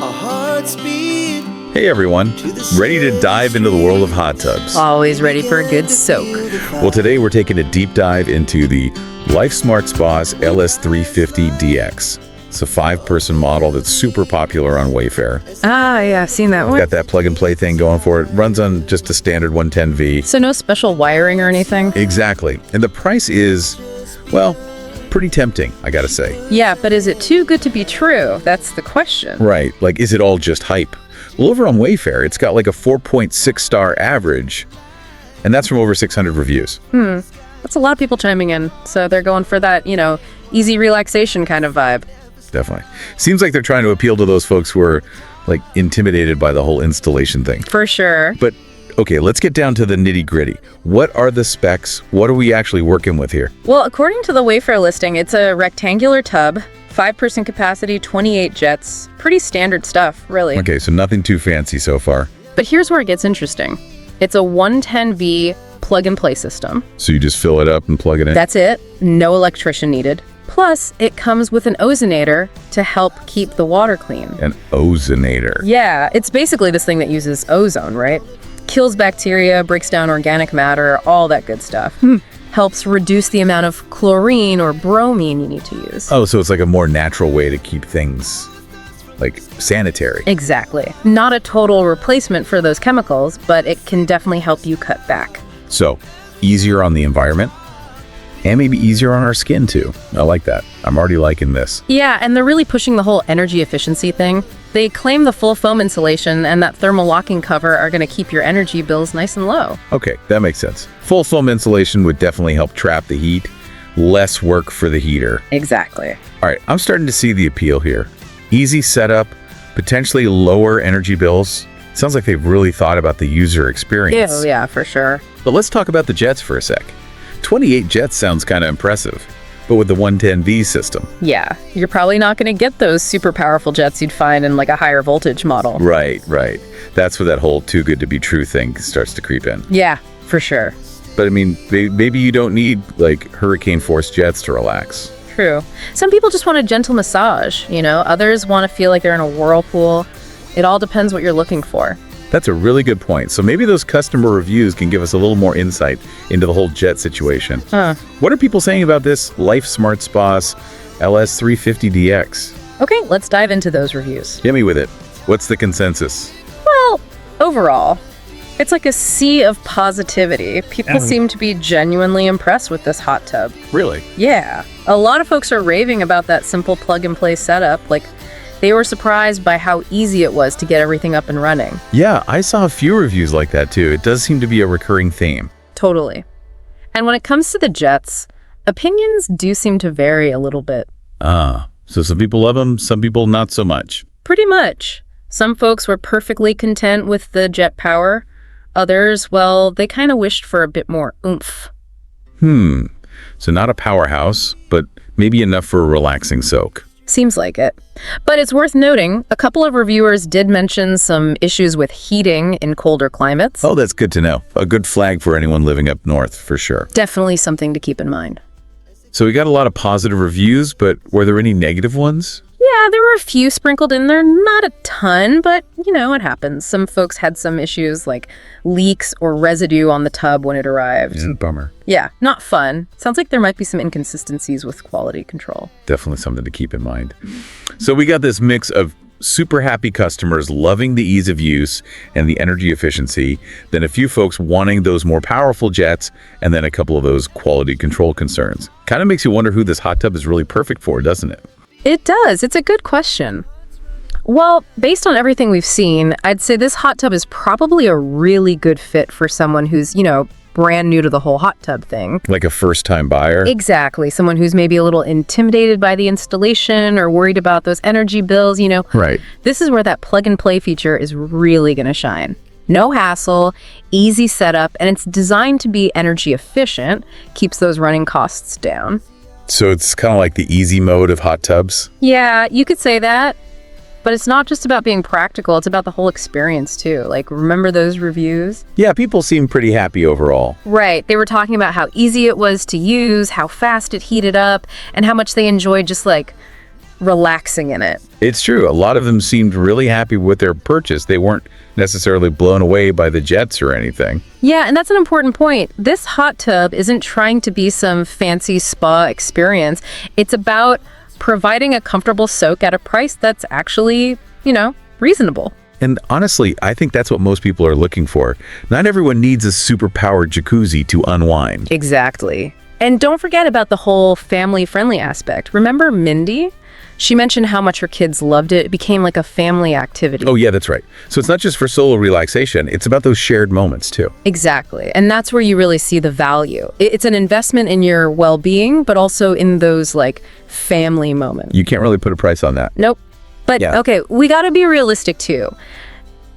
our hearts beat. Hey everyone, ready to dive into the world of hot tubs? Always ready for a good soak. Well, today we're taking a deep dive into the Lifesmart LS350DX. It's a 5-person model that's super popular on Wayfair. Ah, yeah, I've seen that one. Got that plug-and-play thing going for it. Runs on just a standard 110V. So no special wiring or anything? Exactly. And the price is, well, pretty tempting, I gotta say. Yeah, but is it too good to be true? That's the question. Right. Like, is it all just hype? Well, over on Wayfair, it's got like a 4.6 star average, and that's from over 600 reviews. That's a lot of people chiming in. So they're going for that, easy relaxation kind of vibe. Definitely. Seems like they're trying to appeal to those folks who are like intimidated by the whole installation thing. For sure. But okay, let's get down to the nitty-gritty. What are the specs? What are we actually working with here? Well, according to the Wayfair listing, it's a rectangular tub, 5-person capacity, 28 jets. Pretty standard stuff, really. Okay, so nothing too fancy so far. But here's where it gets interesting. It's a 110V plug-and-play system. So you just fill it up and plug it in? That's it. No electrician needed. Plus, it comes with an ozonator to help keep the water clean. An ozonator? Yeah, it's basically this thing that uses ozone, right? Kills bacteria, breaks down organic matter, all that good stuff. Helps reduce the amount of chlorine or bromine you need to use. Oh, so it's like a more natural way to keep things, like, sanitary. Exactly. Not a total replacement for those chemicals, but it can definitely help you cut back. So, easier on the environment, and maybe easier on our skin, too. I like that. I'm already liking this. Yeah, and they're really pushing the whole energy efficiency thing. They claim the full foam insulation and that thermal locking cover are going to keep your energy bills nice and low. Okay, that makes sense. Full foam insulation would definitely help trap the heat. Less work for the heater. Exactly. All right, I'm starting to see the appeal here. Easy setup, potentially lower energy bills. Sounds like they've really thought about the user experience. Oh, yeah, for sure. But let's talk about the jets for a sec. 28 jets sounds kind of impressive, but with the 110V system. Yeah, you're probably not going to get those super powerful jets you'd find in like a higher voltage model. Right. That's where that whole too good to be true thing starts to creep in. Yeah, for sure. But I mean, maybe you don't need like hurricane force jets to relax. True. Some people just want a gentle massage, Others want to feel like they're in a whirlpool. It all depends what you're looking for. That's a really good point. So maybe those customer reviews can give us a little more insight into the whole jet situation. What are people saying about this Lifesmart Spas LS350DX? Okay, let's dive into those reviews. Hit me with it. What's the consensus? Well, overall, it's like a sea of positivity. People seem to be genuinely impressed with this hot tub. Really? Yeah. A lot of folks are raving about that simple plug-and-play setup. Like, they were surprised by how easy it was to get everything up and running. Yeah, I saw a few reviews like that too. It does seem to be a recurring theme. Totally. And when it comes to the jets, opinions do seem to vary a little bit. So some people love them, some people not so much. Pretty much. Some folks were perfectly content with the jet power. Others, well, they kind of wished for a bit more oomph. So not a powerhouse, but maybe enough for a relaxing soak. Seems like it. But it's worth noting, a couple of reviewers did mention some issues with heating in colder climates. Oh, that's good to know. A good flag for anyone living up north, for sure. Definitely something to keep in mind. So we got a lot of positive reviews, but were there any negative ones? Yeah, there were a few sprinkled in there. Not a ton, but, it happens. Some folks had some issues like leaks or residue on the tub when it arrived. Bummer. Yeah, not fun. Sounds like there might be some inconsistencies with quality control. Definitely something to keep in mind. So we got this mix of super happy customers loving the ease of use and the energy efficiency, then a few folks wanting those more powerful jets, and then a couple of those quality control concerns. Kind of makes you wonder who this hot tub is really perfect for, doesn't it? It does. It's a good question. Well, based on everything we've seen, I'd say this hot tub is probably a really good fit for someone who's, brand new to the whole hot tub thing. Like a first-time buyer? Exactly. Someone who's maybe a little intimidated by the installation or worried about those energy bills, Right. This is where that plug-and-play feature is really going to shine. No hassle, easy setup, and it's designed to be energy efficient, keeps those running costs down. So it's kind of like the easy mode of hot tubs? Yeah, you could say that. But it's not just about being practical, it's about the whole experience too. Like, remember those reviews? Yeah, people seem pretty happy overall. Right. They were talking about how easy it was to use, how fast it heated up, and how much they enjoyed just like relaxing in it. It's true. A lot of them seemed really happy with their purchase. They weren't necessarily blown away by the jets or anything. Yeah, and that's an important point. This hot tub isn't trying to be some fancy spa experience. It's about providing a comfortable soak at a price that's actually, reasonable. And honestly, I think that's what most people are looking for. Not everyone needs a super-powered jacuzzi to unwind. Exactly. And don't forget about the whole family-friendly aspect. Remember Mindy? She mentioned how much her kids loved it. It became like a family activity. Oh, yeah, that's right. So it's not just for solo relaxation. It's about those shared moments, too. Exactly. And that's where you really see the value. It's an investment in your well-being, but also in those, family moments. You can't really put a price on that. Nope. But, okay, we got to be realistic, too.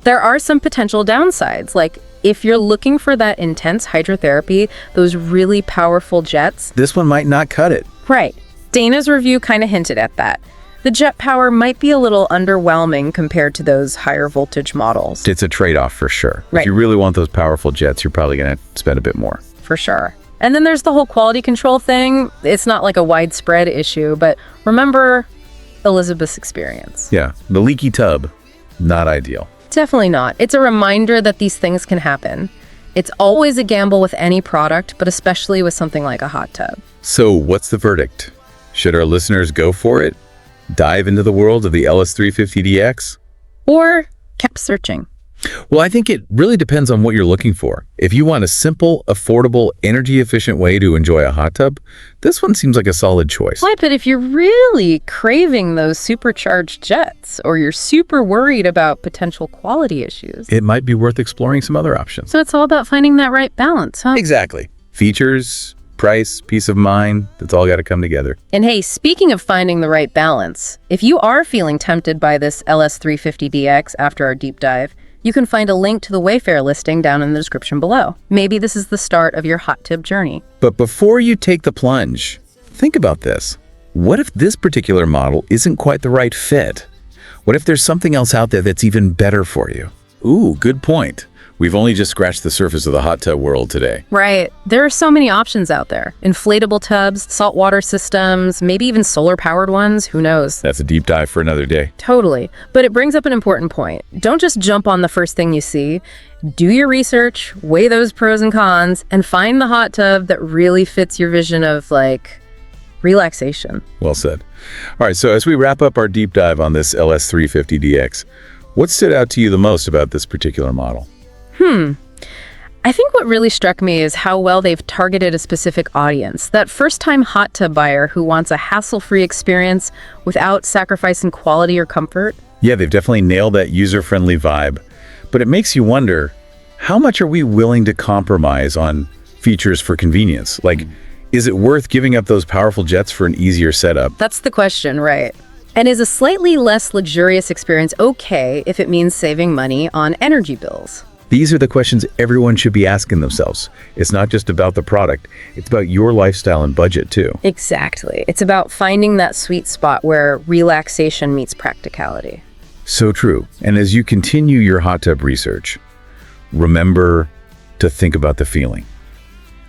There are some potential downsides, like if you're looking for that intense hydrotherapy, those really powerful jets. This one might not cut it. Right. Dana's review kind of hinted at that. The jet power might be a little underwhelming compared to those higher voltage models. It's a trade-off for sure. Right. If you really want those powerful jets, you're probably going to spend a bit more. For sure. And then there's the whole quality control thing. It's not like a widespread issue, but remember Elizabeth's experience. Yeah, the leaky tub, not ideal. Definitely not. It's a reminder that these things can happen. It's always a gamble with any product, but especially with something like a hot tub. So what's the verdict? Should our listeners go for it? Dive into the world of the LS350DX? Or keep searching? Well, I think it really depends on what you're looking for. If you want a simple, affordable, energy-efficient way to enjoy a hot tub, this one seems like a solid choice. Right, but if you're really craving those supercharged jets, or you're super worried about potential quality issues, It might be worth exploring some other options. so it's all about finding that right balance, huh? Exactly. Features, price, peace of mind, that's all got to come together. And hey, speaking of finding the right balance, if you are feeling tempted by this LS350DX after our deep dive, you can find a link to the Wayfair listing down in the description below. Maybe this is the start of your hot tub journey. But before you take the plunge, think about this. What if this particular model isn't quite the right fit? What if there's something else out there that's even better for you? Ooh, good point. We've only just scratched the surface of the hot tub world today. Right. There are so many options out there. Inflatable tubs, saltwater systems, maybe even solar-powered ones. Who knows? That's a deep dive for another day. Totally. But it brings up an important point. Don't just jump on the first thing you see. Do your research, weigh those pros and cons, and find the hot tub that really fits your vision of, relaxation. Well said. All right, so as we wrap up our deep dive on this LS350DX, what stood out to you the most about this particular model? I think what really struck me is how well they've targeted a specific audience. That first-time hot tub buyer who wants a hassle-free experience without sacrificing quality or comfort. Yeah, they've definitely nailed that user-friendly vibe. But it makes you wonder, how much are we willing to compromise on features for convenience? Is it worth giving up those powerful jets for an easier setup? That's the question, right? And is a slightly less luxurious experience okay if it means saving money on energy bills? These are the questions everyone should be asking themselves. It's not just about the product, it's about your lifestyle and budget too. Exactly. It's about finding that sweet spot where relaxation meets practicality. So true. And as you continue your hot tub research, remember to think about the feeling.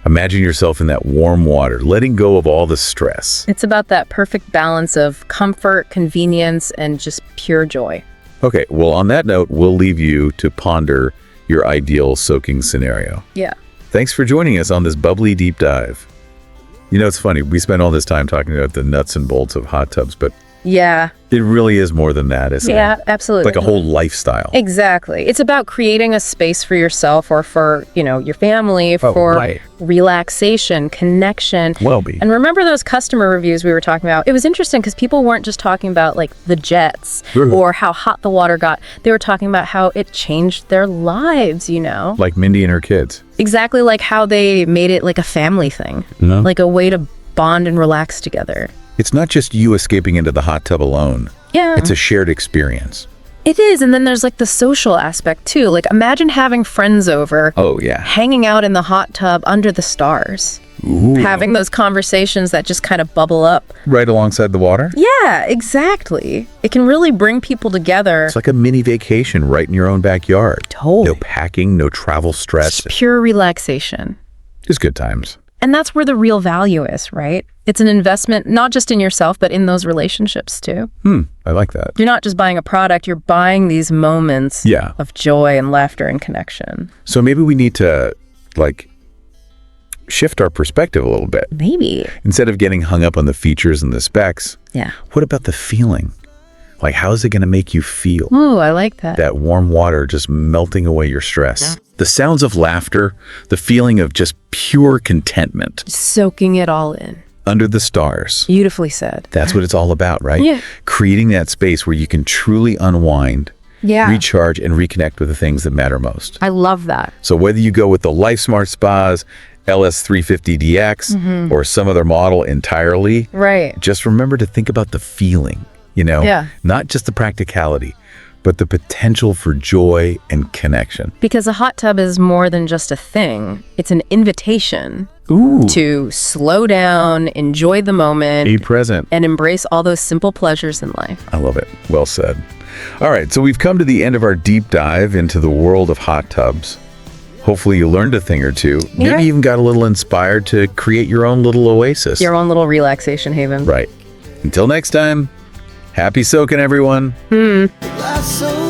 Imagine yourself in that warm water, letting go of all the stress. It's about that perfect balance of comfort, convenience, and just pure joy. Okay, well, on that note, we'll leave you to ponder your ideal soaking scenario. Yeah. Thanks for joining us on this bubbly deep dive. It's funny, we spent all this time talking about the nuts and bolts of hot tubs, but Yeah. it really is more than that, isn't it? Yeah, absolutely. Like a whole lifestyle. Exactly. It's about creating a space for yourself or for, your family, for right. relaxation, connection. Well-being. And remember those customer reviews we were talking about? It was interesting because people weren't just talking about the jets or how hot the water got. They were talking about how it changed their lives, Like Mindy and her kids. Exactly, like how they made it like a family thing, like a way to bond and relax together. It's not just you escaping into the hot tub alone. Yeah. It's a shared experience. It is, and then there's the social aspect too. Imagine having friends over, Oh, yeah. hanging out in the hot tub under the stars, Ooh. having those conversations that just kind of bubble up. Right alongside the water? Yeah, exactly. It can really bring people together. It's like a mini vacation right in your own backyard. Totally. No packing, no travel stress. Pure relaxation. Just good times. And that's where the real value is, right? It's an investment, not just in yourself, but in those relationships too. I like that. You're not just buying a product, you're buying these moments of joy and laughter and connection. So maybe we need to, like, shift our perspective a little bit. Maybe. Instead of getting hung up on the features and the specs, what about the feeling? Like, how is it going to make you feel? Ooh, I like that. That warm water just melting away your stress. The sounds of laughter, the feeling of just pure contentment. Soaking it all in. Under the stars. Beautifully said. That's what it's all about, right? Yeah. Creating that space where you can truly unwind, recharge, and reconnect with the things that matter most. I love that. So whether you go with the Lifesmart Spas, LS350DX, or some other model entirely, just remember to think about the feeling, not just the practicality, but the potential for joy and connection. Because a hot tub is more than just a thing. It's an invitation to slow down, enjoy the moment, be present, and embrace all those simple pleasures in life. I love it. Well said. All right, so we've come to the end of our deep dive into the world of hot tubs. Hopefully you learned a thing or two. Maybe even got a little inspired to create your own little oasis. Your own little relaxation haven. Right. Until next time, happy soaking, everyone. Life's so